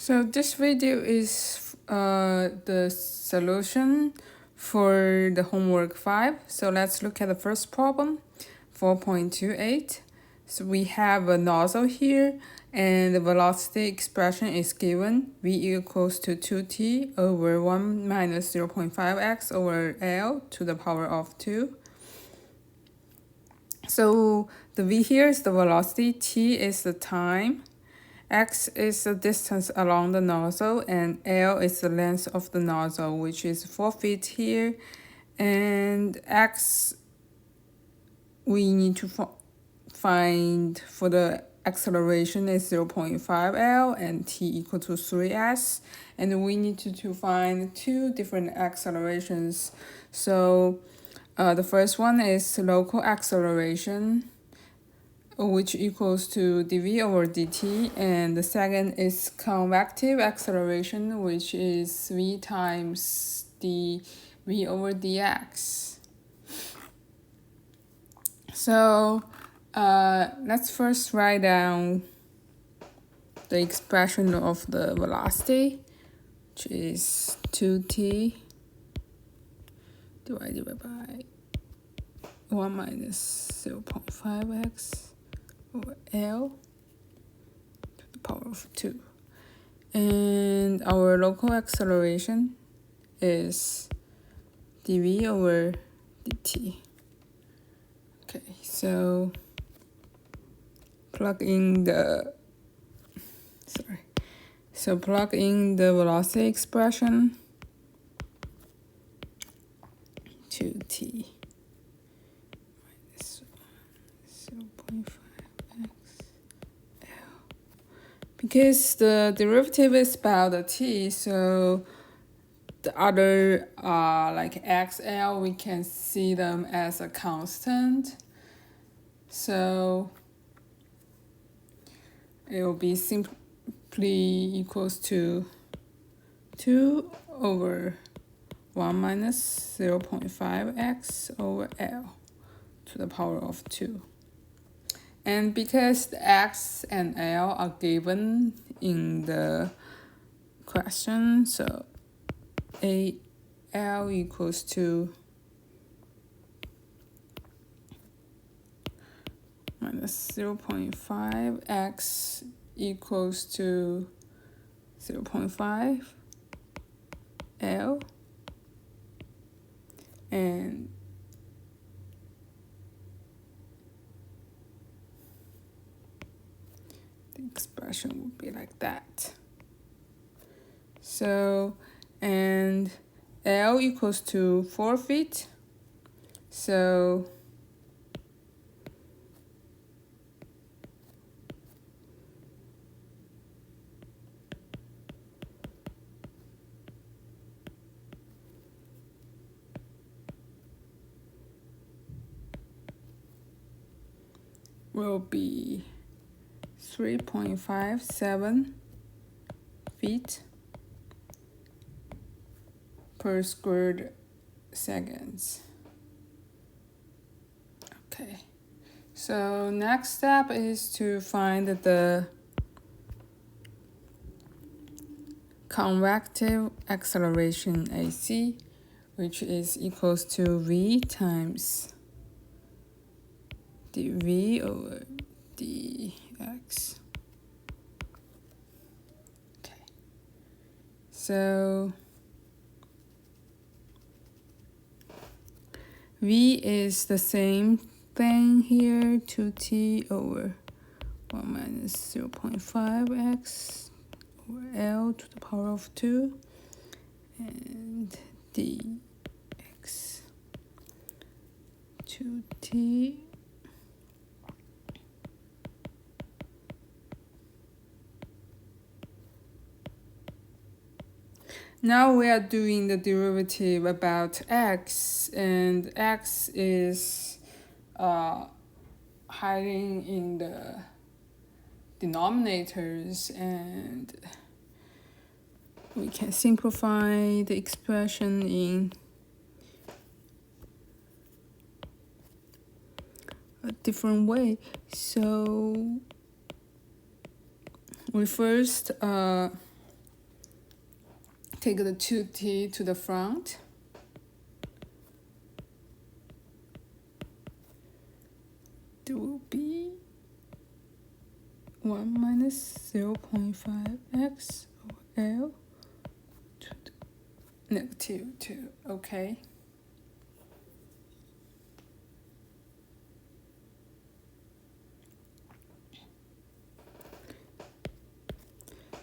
So this video is the solution for the homework 5. So let's look at the first problem, 4.28. So we have a nozzle here and the velocity expression is given. V equals to 2t over 1 minus 0.5x over L to the power of 2. So the V here is the velocity, T is the time, X is the distance along the nozzle, and L is the length of the nozzle, which is 4 feet here. And X, we need to find for the acceleration is 0.5 L and T equal to 3S. And we need to find two different accelerations. So the first one is local acceleration, which equals to dv over dt, and the second is convective acceleration, which is v times dv over dx. So let's first write down the expression of the velocity, which is 2t divided by 1 minus 0.5x over L to the power of 2. And our local acceleration is dv over dt. Okay, so plug in the velocity expression, 2t minus 0.5. Because the derivative is about the t, so the other like xl, we can see them as a constant. So it will be simply equals to 2 over 1 minus 0.5x over L to the power of 2. And because the x and L are given in the question, so L equals to minus 0.5, x equals to 0.5 L, and the expression would be like that. So, and L equals to 4 feet. So will be 3.57 feet per squared seconds. Okay, so next step is to find the convective acceleration AC, which is equals to v times dv over dx. Okay, so v is the same thing here, 2t over 1 minus 0.5x over L to the power of 2, and dx 2t Now we are doing the derivative about x, and x is hiding in the denominators, and we can simplify the expression in a different way. So we first take the 2t to the front. There will be 1 minus 0.5x over L to the negative 2, okay.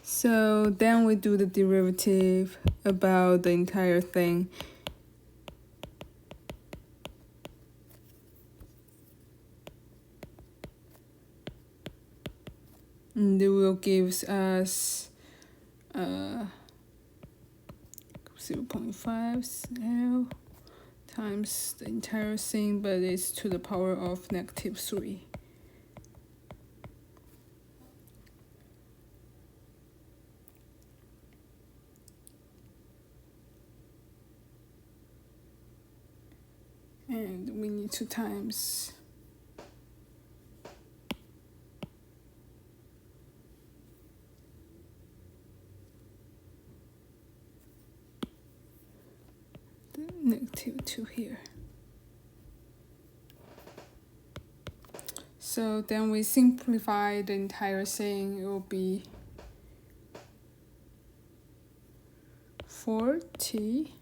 So then we do the derivative about the entire thing. And it will give us 0.5 L times the entire thing, but it's to the power of negative 3. And we need to times the negative 2 here. So then we simplify the entire thing. It will be 4t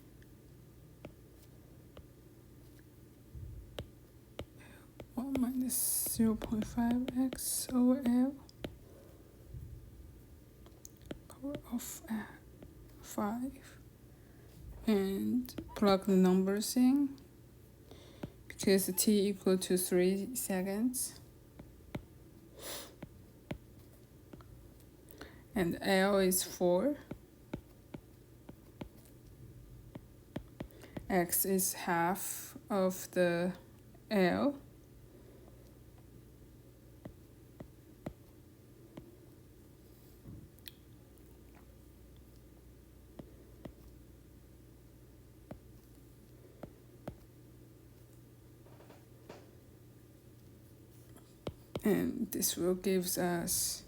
minus 0.5x over L power of 5, and plug the numbers in because t equal to 3 seconds, and L is 4, x is half of the L, and this will gives us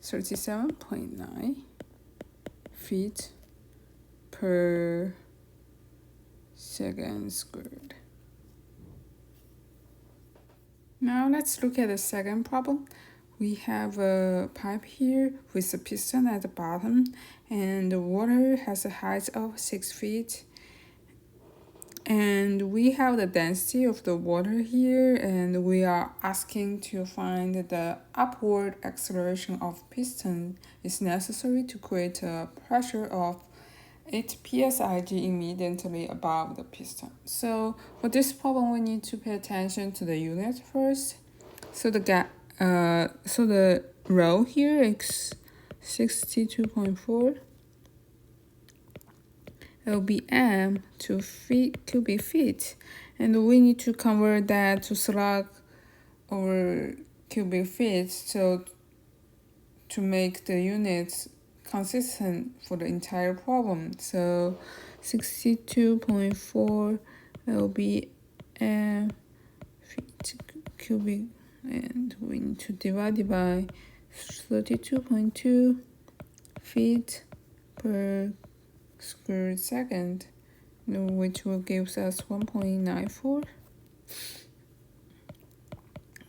37.9 feet per second squared. Now let's look at the second problem. We have a pipe here with a piston at the bottom, and the water has a height of 6 feet. And we have the density of the water here, and we are asking to find the upward acceleration of piston is necessary to create a pressure of 8 psig immediately above the piston. So for this problem, we need to pay attention to the unit first. So the row here is 62.4. lbm to cubic feet, and we need to convert that to slug over cubic feet, so to make the units consistent for the entire problem. So 62.4 lbm feet cubic, and we need to divide it by 32.2 feet per square second, which will give us 1.94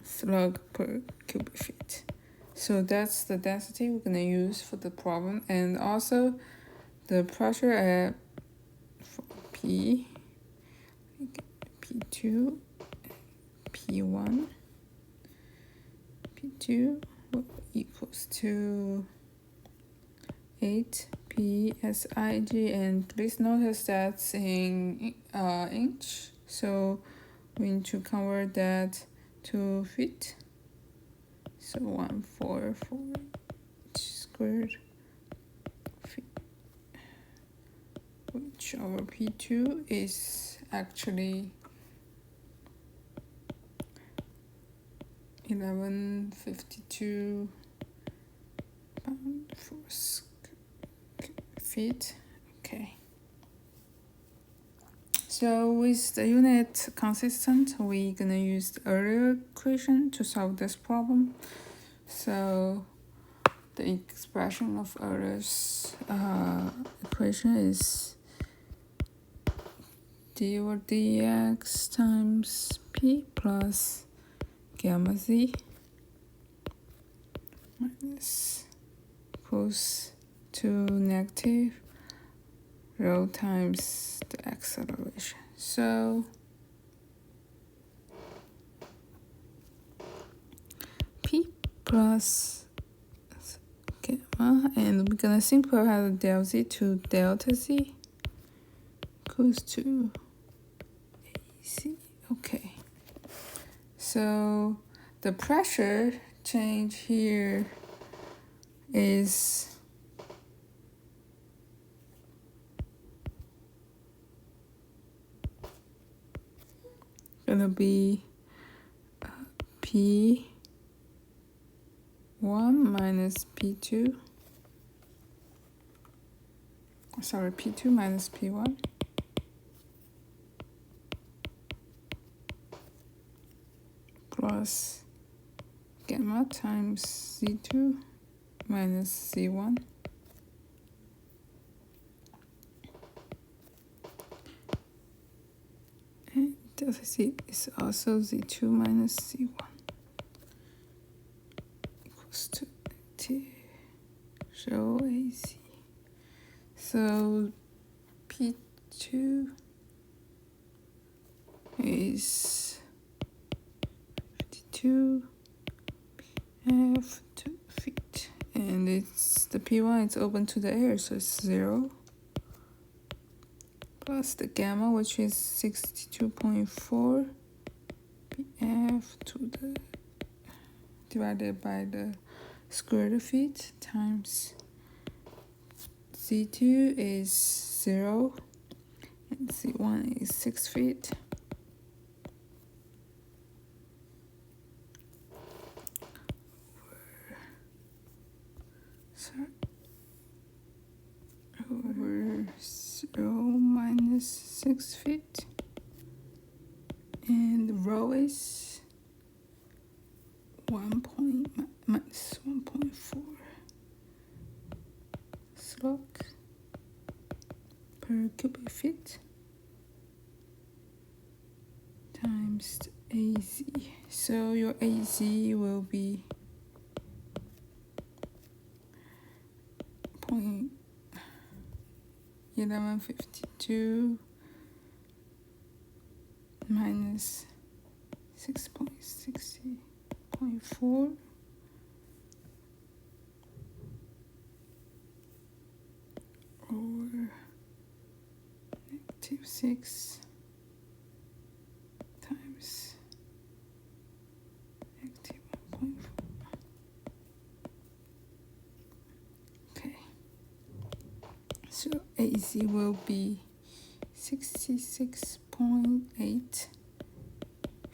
slug per cubic feet. So that's the density we're gonna use for the problem, and also the pressure at P, P2, P1, P2 equals to 8 psig, and please notice that's in inch, so we need to convert that to feet. So 144 squared feet, which over P2 is actually 1152 pound for feet. Okay. So with the unit consistent, we're gonna use the earlier equation to solve this problem. So the expression of Euler's equation is d over dx times p plus gamma z minus equals to negative rho times the acceleration. So p plus gamma, and we're gonna simplify the del z to delta z equals to AC. Okay, so the pressure change here is gonna be P1 minus P2. Sorry, P2 minus P1 plus gamma times C2 minus C1 and delta Z is also Z2 minus C1 equals to T rho AC. So P2 is 52 F2 feet, and it's the P1 is open to the air, so it's 0 plus the gamma, which is 62.4 PF to the divided by the square root of feet times C2 is 0 and C1 is 6 feet. Over 0 minus 6 feet, and rho is minus 1.4 slug per cubic feet times AZ. So your AZ will be 1152 minus 6.60.4 over -6 times -1.4. Okay, so AZ will be 66.8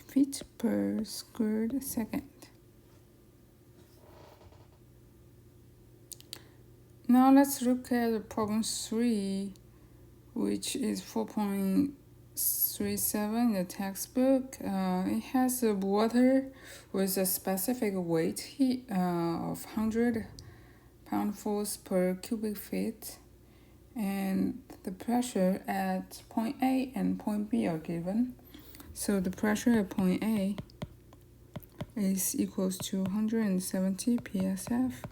feet per squared second. Now let's look at problem 3, which is 4.37 in the textbook. It has water with a specific weight of 100 pound-force per cubic feet, and the pressure at point A and point B are given. So the pressure at point A is equals to 170 psf.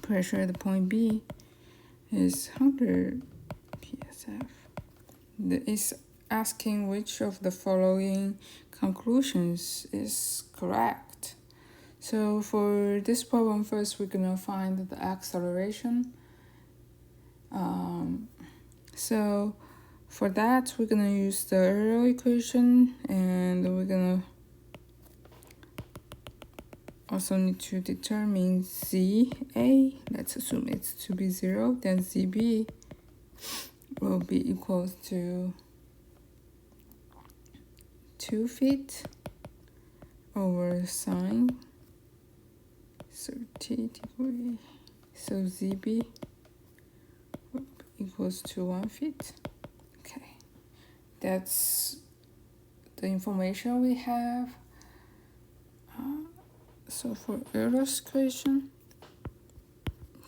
Pressure at the point B is 100 psf. It's asking which of the following conclusions is correct. So for this problem, first we're gonna find the acceleration. So for that, we're gonna use the Euler equation, and we're gonna also need to determine ZA. Let's assume it's to be 0. Then ZB will be equal to 2 feet over sine 30 degrees. So ZB will be equals to 1 feet. Okay, that's the information we have. So for Euler's equation,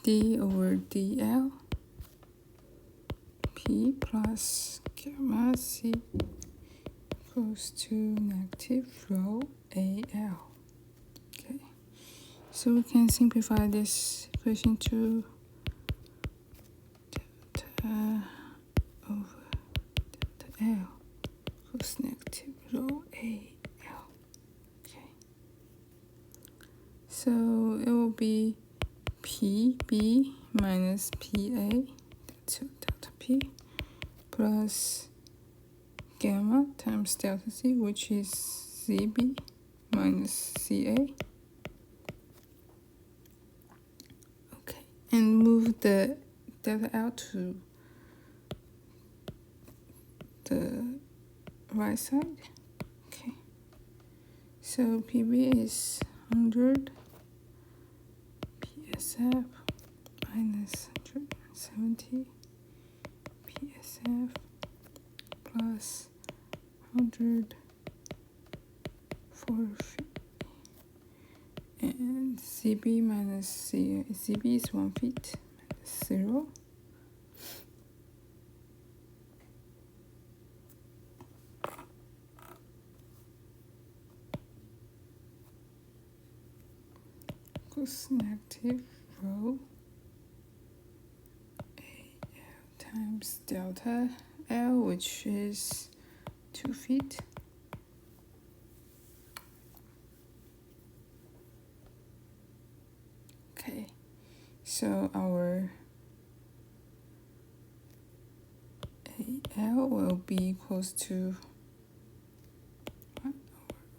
d over dl p plus gamma c equals to negative rho al. Okay, so we can simplify this equation to delta over delta l equals negative rho al. Okay, so it will be pb minus pa to delta p plus gamma times delta c, which is cb minus ca. Okay, and move the delta out to the right side. Okay, so pb is 100 psf minus 170 psf plus 100 450 and cb minus ca. cb is 1 feet minus 0. Equals negative rho al times delta l, which is 2 feet. Okay, so our al will be equals to 1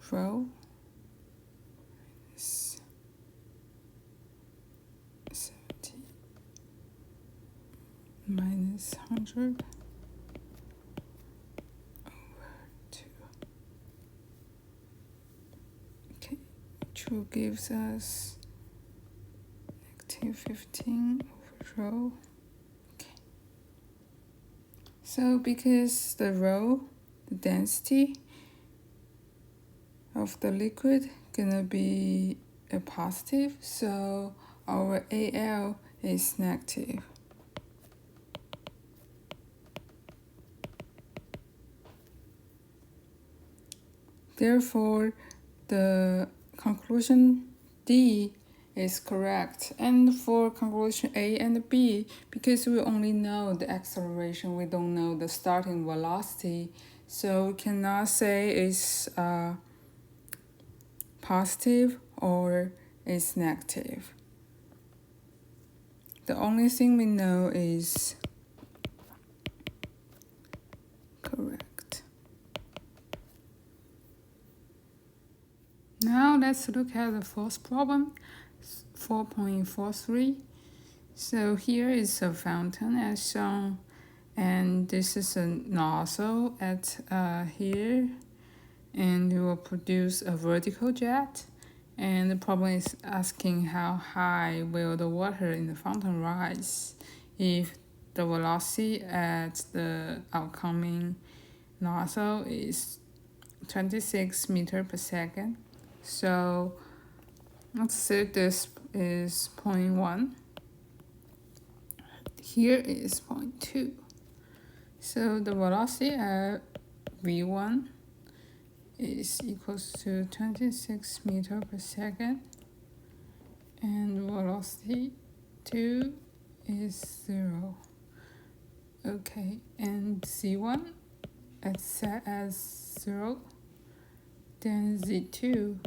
over rho minus 70 minus 100 over 2. Okay, which will gives us negative 15 over rho. Okay, so because the rho, the density of the liquid gonna be a positive, so our al is negative. Therefore, the conclusion D is correct. And for conclusion A and B, because we only know the acceleration, we don't know the starting velocity, so we cannot say it's positive or it's negative. The only thing we know is correct. Now let's look at the fourth problem, 4.43. So here is a fountain as shown, and this is a nozzle at here, and it will produce a vertical jet. And the problem is asking how high will the water in the fountain rise if the velocity at the outcoming nozzle is 26 meters per second. So let's say this is 0.1. Here is 0.2. So the velocity at v1 is equals to 26 meters per second, and velocity 2 is 0. Okay, and z1 is set as 0, then z2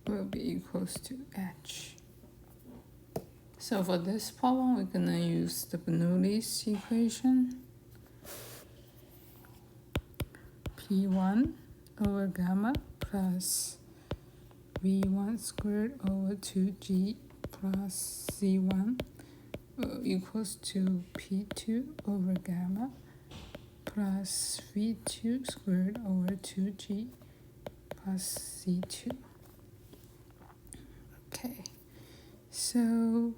will be equals to h. So for this problem, we're gonna use the Bernoulli's equation. P1 over gamma plus V1 squared over 2G plus C1 equals to P2 over gamma plus V2 squared over 2G plus C2. Okay, so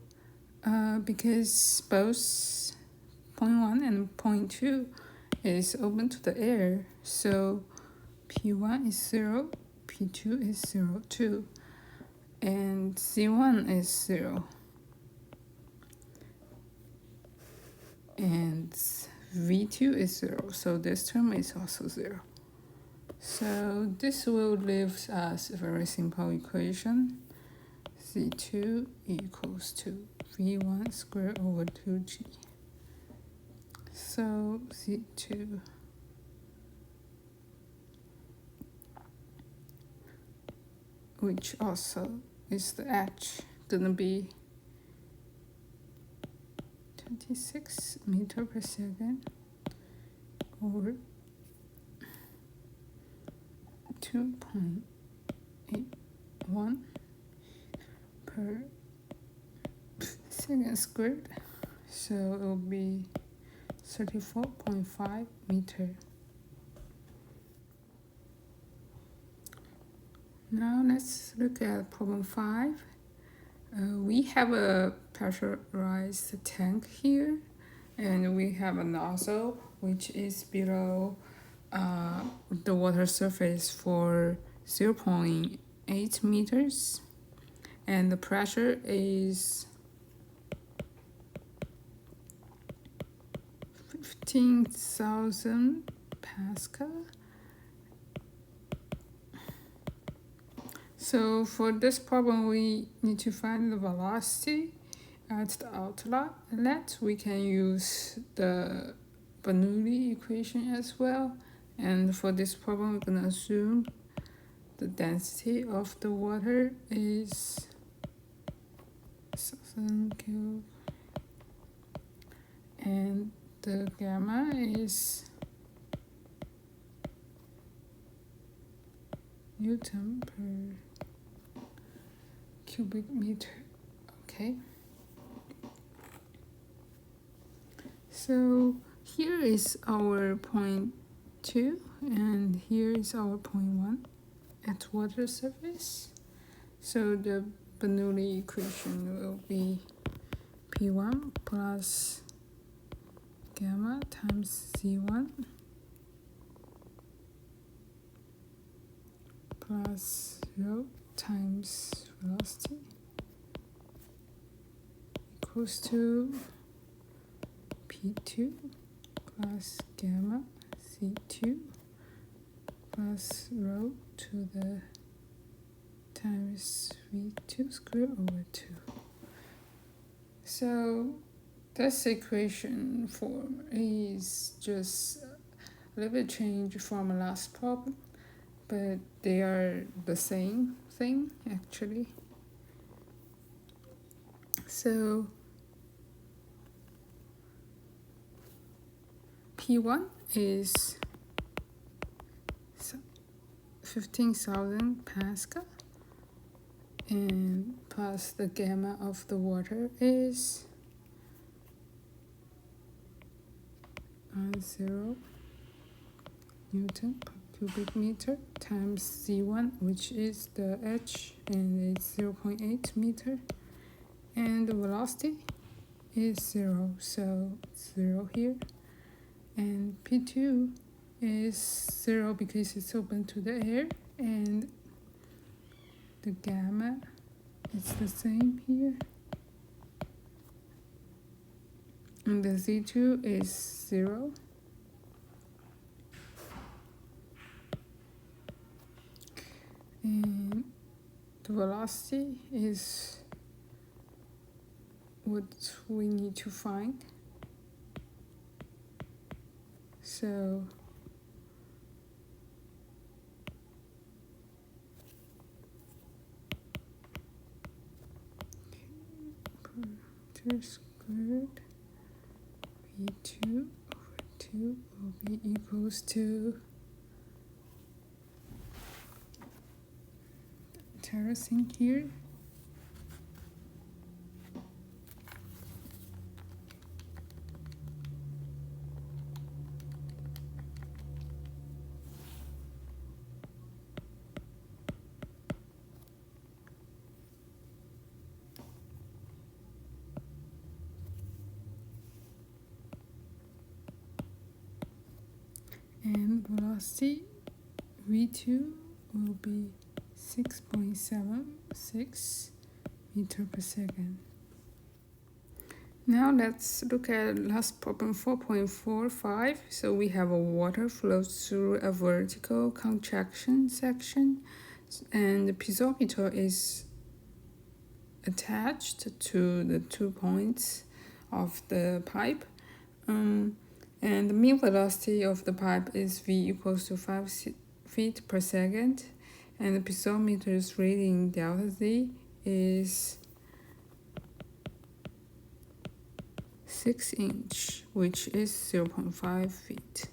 because both 0.1 and 0.2 is open to the air, so P1 is 0, P2 is 0 too, and C1 is 0. and v2 is 0, so this term is also 0. So this will leave us a very simple equation. C2 equals to V1 squared over 2G. So C2 which also is the H gonna be 26 meter per second over 2.81 per second squared, so it will be 34.5 meter. Now let's look at problem 5. We have a pressurized tank here, and we have a nozzle which is below the water surface for 0.8 meters, and the pressure is 15,000 Pascal. So for this problem, we need to find the velocity at the outlet. We can use the Bernoulli equation as well. And for this problem, we're gonna assume the density of the water is 1,000 cube, and the gamma is Newton per cubic meter. Okay, so here is our point 2 and here is our point 1 at water surface. So the Bernoulli equation will be P1 plus gamma times C1 plus rho times velocity equals to P2 plus gamma C2 plus rho to the times V2 squared over 2. So this equation form is just a little bit changed from last problem, but they are the same thing actually. So P1 is 15,000 Pascal, and plus the gamma of the water is 0 Newton per cubic meter times C1, which is the H, and it's 0.8 meter, and the velocity is 0, so 0 here, and P2 is 0 because it's open to the air, and the gamma is the same here, and the Z2 is 0. And the velocity is what we need to find. So per squared V2 over 2 will be equals to terracing here. And velocity V2 will be 6.76 meter per second. Now let's look at last problem 4.45. So we have a water flows through a vertical contraction section, and the piezometer is attached to the 2 points of the pipe. And the mean velocity of the pipe is v equals to 5 feet per second, and the piezometer's reading delta z is 6 inch, which is 0.5 feet.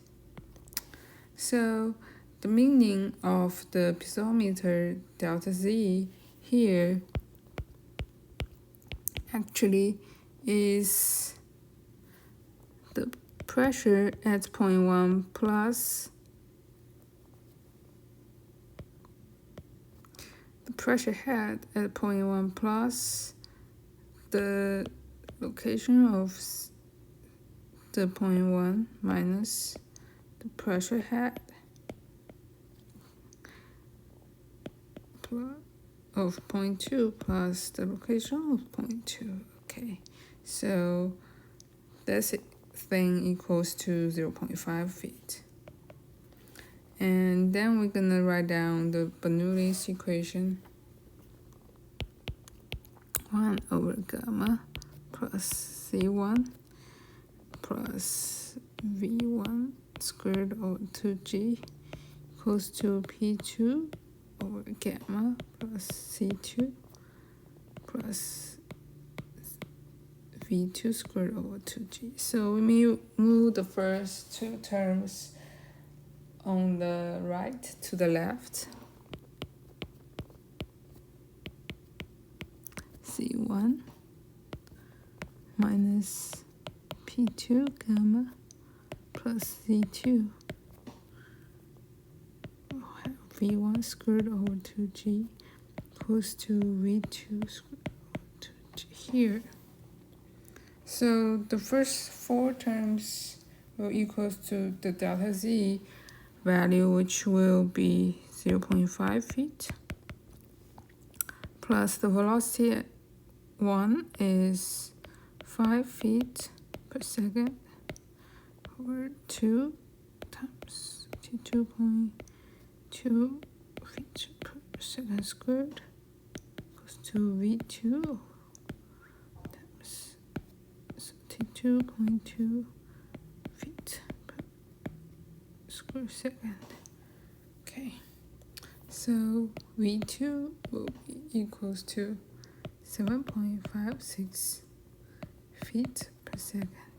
So the meaning of the piezometer delta z here actually is the pressure at point 1 plus the pressure head at point 1 plus the location of the point 1 minus the pressure head of point 2 plus the location of point 2. Okay, so this thing equals to 0.5 feet. And then we're gonna write down the Bernoulli's equation. 1 over gamma plus C1 plus V1 squared over 2G equals to P2 over gamma plus C2 plus V2 squared over 2G. So we move the first two terms on the right to the left. C1 minus P2 gamma plus C2 V1 squared over 2G equals to V2 squared over 2G here. So the first four terms will equal to the delta Z value, which will be 0.5 feet, plus the velocity at 1 is 5 feet per second over 2 times 2.2 feet per second squared equals to V2 times 72.2 feet per square second. Okay, so V2 will be equals to 7.56 feet per second.